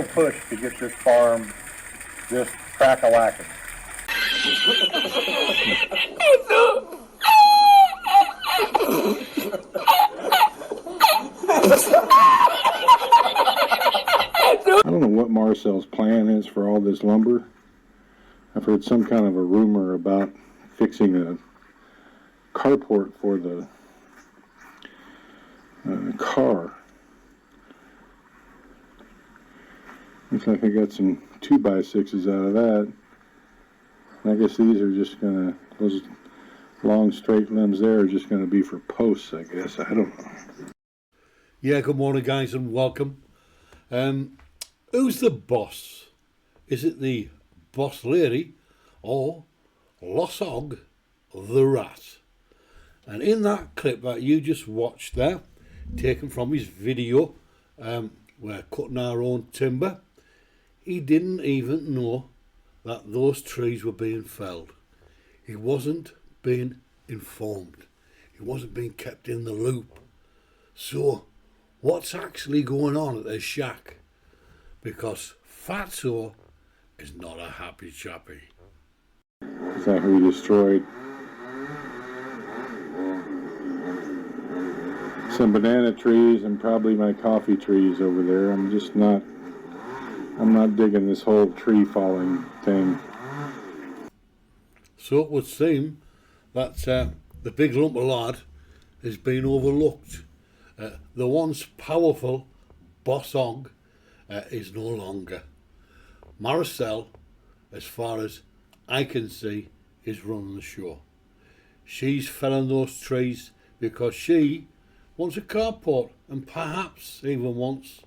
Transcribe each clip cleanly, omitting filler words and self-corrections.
final push to get this farm just crack-a-lacking. I don't know what Marcel's plan is for all this lumber. I've heard some kind of a rumor about fixing a carport for the car. Looks like I got some 2x6s out of that. And I guess these are just gonna, those long straight limbs there are just gonna be for posts, I guess. I don't know. Yeah, good morning guys and welcome. Who's the boss? Is it the boss lady or Losog the rat? And in that clip that you just watched there, taken from his video, we're cutting our own timber, he didn't even know that those trees were being felled. He wasn't being informed. He wasn't being kept in the loop. So what's actually going on at their shack? Because Fatso is not a happy chappy. It's like we destroyed some banana trees and probably my coffee trees over there. I'm not digging this whole tree falling thing. So it would seem that the big lump of lard has been overlooked. The once powerful boss hog is no longer. Marcel, as far as I can see, is running the show. She's felling those trees because she wants a carport and perhaps even wants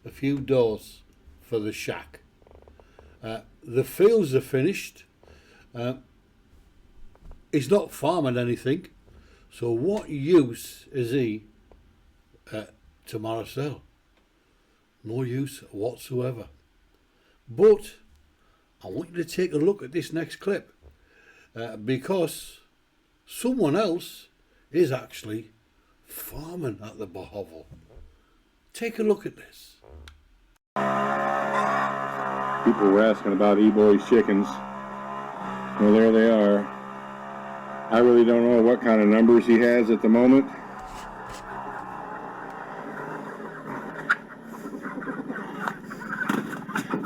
a few doors for the shack. The fields are finished. He's not farming anything. So what use is he to Marcel? No use whatsoever. But I want you to take a look at this next clip because someone else is actually farming at the Bohovel. Take a look at this. People were asking about E-Boy's chickens. Well, there they are. I really don't know what kind of numbers he has at the moment.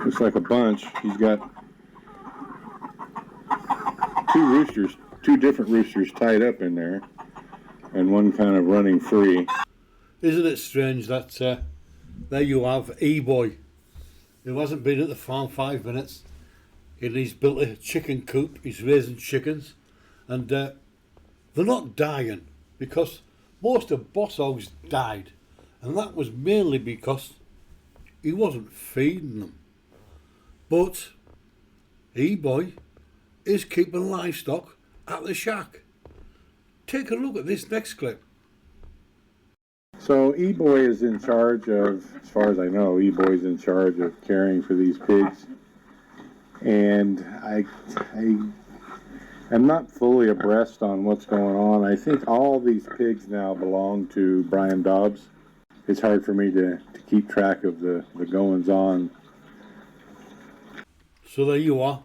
Looks like a bunch. He's got two different roosters tied up in there, and one kind of running free. Isn't it strange that there you have E-Boy, who hasn't been at the farm 5 minutes, and he's built a chicken coop, he's raising chickens, and they're not dying because most of Boss Hogs died, and that was mainly because he wasn't feeding them. But E-Boy is keeping livestock at the shack. Take a look at this next clip. So E-Boy is in charge of, as far as I know, E-Boy is in charge of caring for these pigs. And I am not fully abreast on what's going on. I think all these pigs now belong to Brian Dobbs. It's hard for me to keep track of the goings on. So there you are.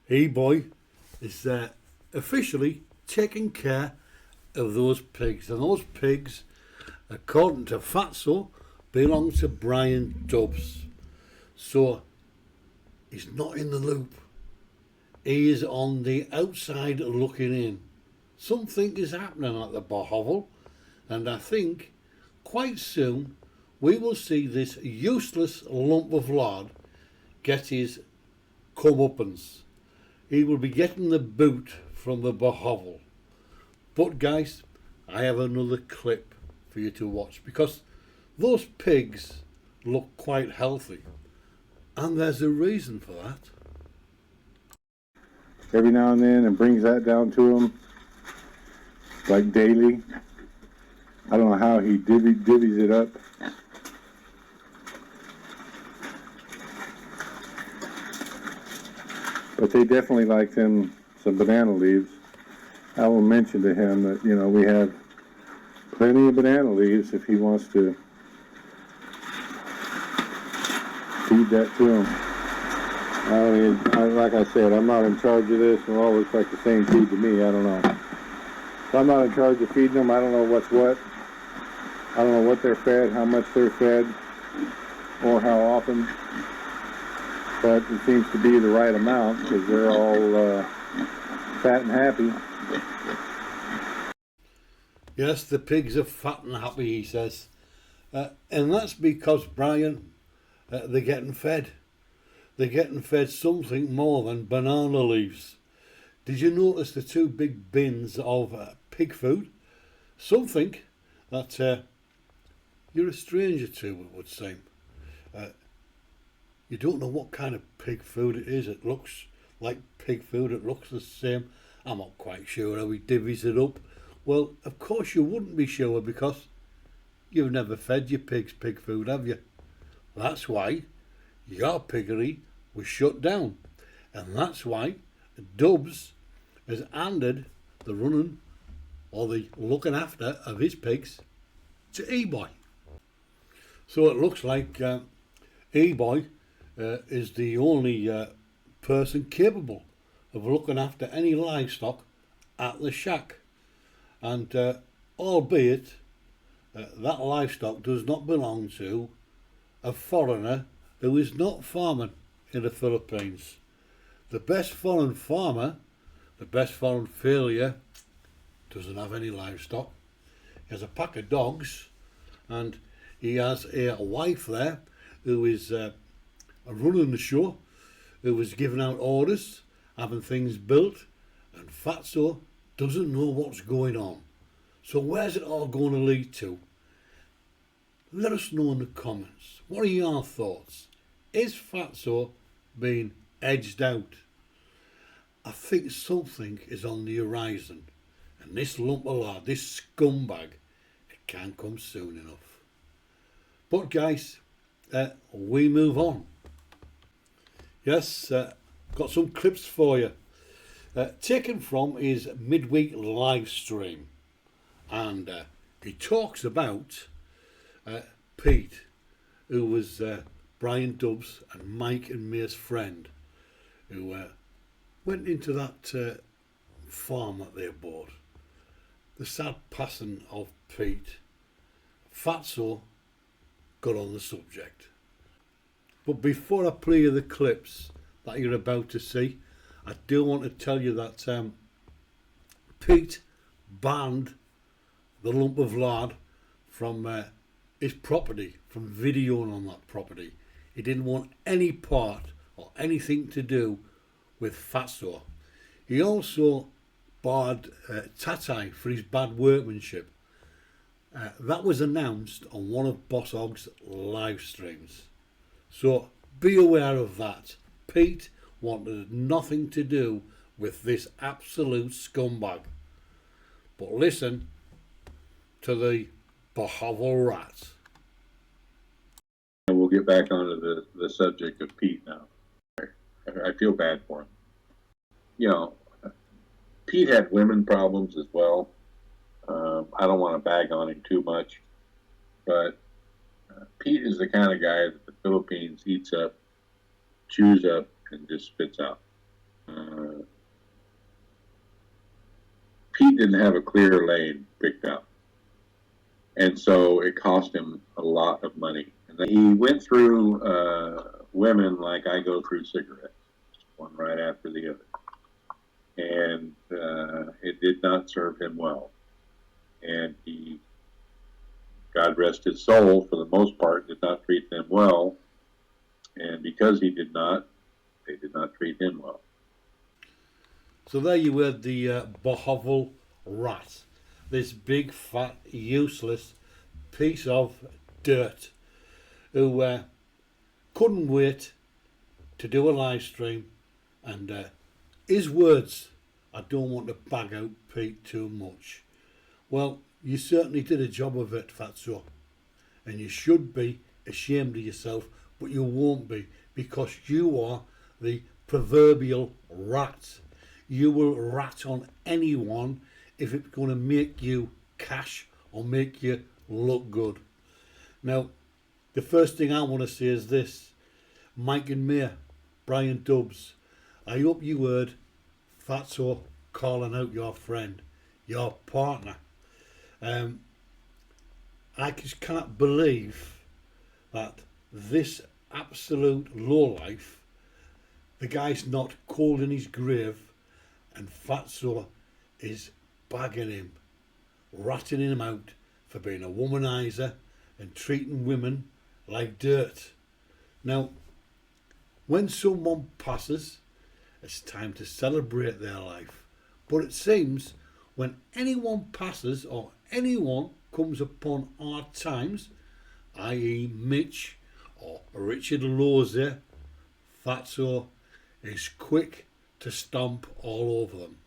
E-Boy is officially taking care of those pigs. And those pigs, according to Fatso, belong to Brian Dobbs. So he's not in the loop. He is on the outside looking in. Something is happening at the Bohovel, and I think quite soon we will see this useless lump of lard get his comeuppance. He will be getting the boot from the Bohovel. But guys, I have another clip for you to watch because those pigs look quite healthy, and there's a reason for that. Every now and then, and brings that down to him, like daily. I don't know how he divvies it up. But they definitely like them some banana leaves. I will mention to him that, you know, we have plenty of banana leaves if he wants to feed that to them. I mean, like I said, I'm not in charge of this, and it all looks like the same feed to me. I don't know. If I'm not in charge of feeding them, I don't know what's what. I don't know what they're fed, how much they're fed, or how often. But it seems to be the right amount because they're all fat and happy. Yes, the pigs are fat and happy, he says. And that's because, Brian, they're getting fed. They're getting fed something more than banana leaves. Did you notice the two big bins of pig food? Something that you're a stranger to, it would seem. You don't know what kind of pig food it is. It looks like pig food. It looks the same. I'm not quite sure how he divvies it up. Well, of course you wouldn't be sure because you've never fed your pigs pig food, have you? That's why your piggery was shut down. And that's why Dubs has handed the running or the looking after of his pigs to E-Boy. So it looks like E-Boy is the only person capable of looking after any livestock at the shack. And albeit that livestock does not belong to a foreigner who is not farming in the Philippines. The best foreign farmer, the best foreign failure, doesn't have any livestock. He has a pack of dogs, and he has a wife there who is running the show, who is giving out orders, having things built, and Fatso doesn't know what's going on. So where's it all going to lead to? Let us know in the comments. What are your thoughts? Is Fatso being edged out? I think something is on the horizon, and this lump of lard, this scumbag, it can't come soon enough. But guys, we move on. Yes, got some clips for you. Taken from his midweek live stream, and he talks about Pete, who was Brian Dubbs and Mike and May's friend, who went into that farm that they bought. The sad passing of Pete. Fatso got on the subject. But before I play you the clips that you're about to see, I do want to tell you that Pete banned the lump of lard from his property, from videoing on that property. He didn't want any part or anything to do with Fatso. He also barred Tatai for his bad workmanship. That was announced on one of Boss Hog's live streams. So be aware of that. Pete wanted nothing to do with this absolute scumbag. But listen to the Bohovel rat. And we'll get back onto the subject of Pete now. I feel bad for him. You know, Pete had women problems as well. I don't want to bag on him too much, but Pete is the kind of guy that the Philippines eats up, chews up, and just spits out. Pete didn't have a clear lane picked out, and so it cost him a lot of money. And he went through women like I go through cigarettes, one right after the other, and it did not serve him well. And he, God rest his soul, for the most part, did not treat them well. And because he did not, they did not treat him well. So there you heard the Bohovel rat. This big, fat, useless piece of dirt who couldn't wait to do a live stream. And his words, I don't want to bag out Pete too much. Well, you certainly did a job of it, Fatso. And you should be ashamed of yourself, but you won't be, because you are the proverbial rat. You will rat on anyone if it's going to make you cash or make you look good. Now, the first thing I want to say is this. Mike and Mia, Brian Dubs, I hope you heard Fatso calling out your friend, your partner. I just cannot believe that this absolute lowlife, the guy's not cold in his grave, and Fatso is bagging him, ratting him out for being a womanizer and treating women like dirt. Now, when someone passes, it's time to celebrate their life. But it seems when anyone passes or anyone comes upon hard times, i.e. Mitch or Richard Lozier, Fatso is quick to stomp all over them.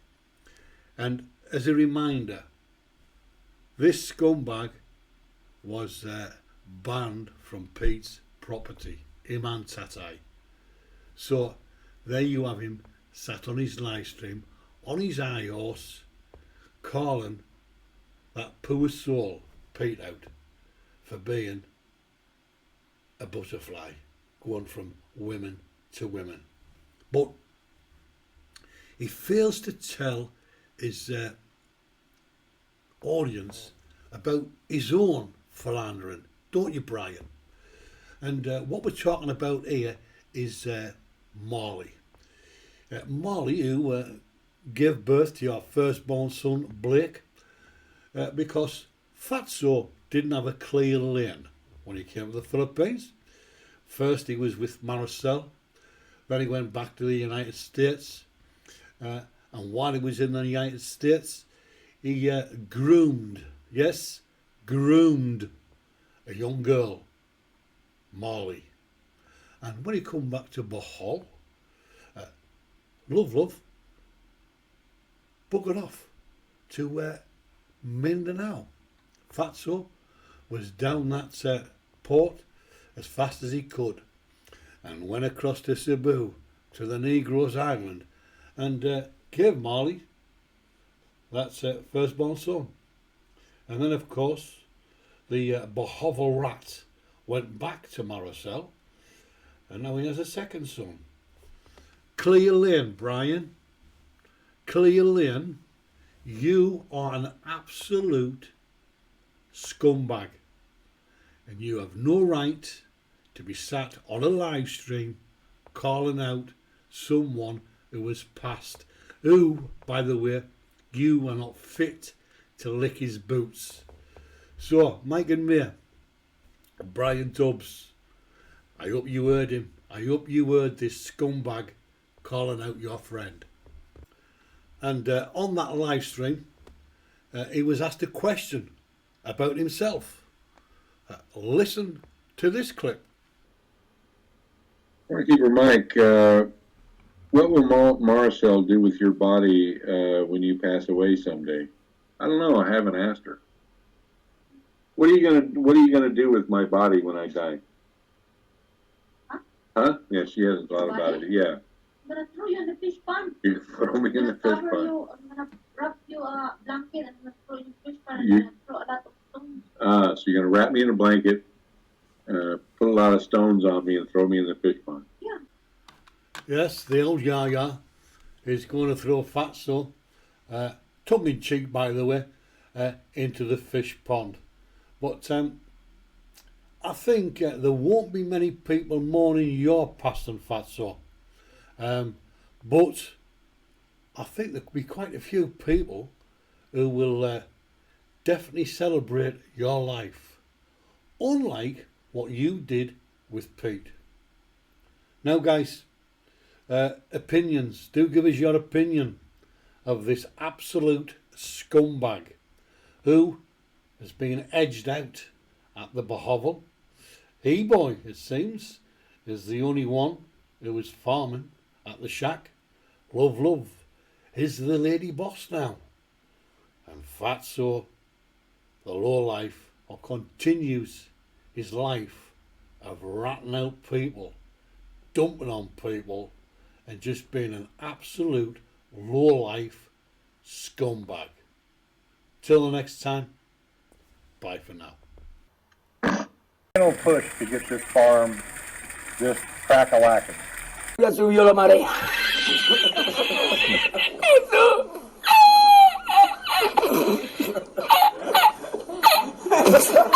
And as a reminder, this scumbag was banned from Pete's property, Iman Tatai. So there you have him, sat on his live stream, on his high horse, calling that poor soul, Pete, out for being a butterfly, going from women to women. But he fails to tell his audience about his own philandering, don't you, Brian? And what we're talking about here is Molly. Molly, who gave birth to your firstborn son, Blake, because Fatso didn't have a clear lane when he came to the Philippines. First he was with Maricel, then he went back to the United States, and while he was in the United States, he groomed a young girl, Molly. And when he come back to Bohovel, Love, buggered off to Mindanao. Fatso was down that port as fast as he could and went across to Cebu, to the Negroes Island, and gave Molly that's firstborn son. And then, of course, the Bohovel rat went back to Maricel, and now he has a second son. Clear lane, Brian. Clear lane. You are an absolute scumbag, and you have no right to be sat on a live stream calling out someone who has passed, who, by the way, you are not fit to lick his boots. So, Mike and Mia, Brian Tubbs, I hope you heard him. I hope you heard this scumbag calling out your friend. And on that live stream, he was asked a question about himself. Listen to this clip. Keeper Mike, what will Maricel do with your body when you pass away someday? I don't know. I haven't asked her. What are you gonna do with my body when I die? Huh? Yeah, she hasn't thought about it. Yeah. I'm gonna throw you in the fish pond. You throw me in the fish pond. I'm gonna wrap you a blanket and I'm gonna throw you in the fish pond and I'm gonna throw a lot of stones. So you're gonna wrap me in a blanket, put a lot of stones on me and throw me in the fish pond. Yeah. Yes, the old Yaya is going to throw Fatso, tongue in cheek by the way, into the fish pond. But I think there won't be many people mourning your passing, Fatso. But I think there'll be quite a few people who will definitely celebrate your life, unlike what you did with Pete. Now guys, opinions, do give us your opinion of this absolute scumbag who has been edged out at the Bohovel. E-boy, it seems, is the only one who is farming at the shack. Love is the lady boss now. And Fatso, the lowlife, continues his life of ratting out people, dumping on people, and just being an absolute lowlife scumbag. Till the next time, bye for now. Final push to get this farm, this crack-a-lacking. Ya subió la marea. Eso.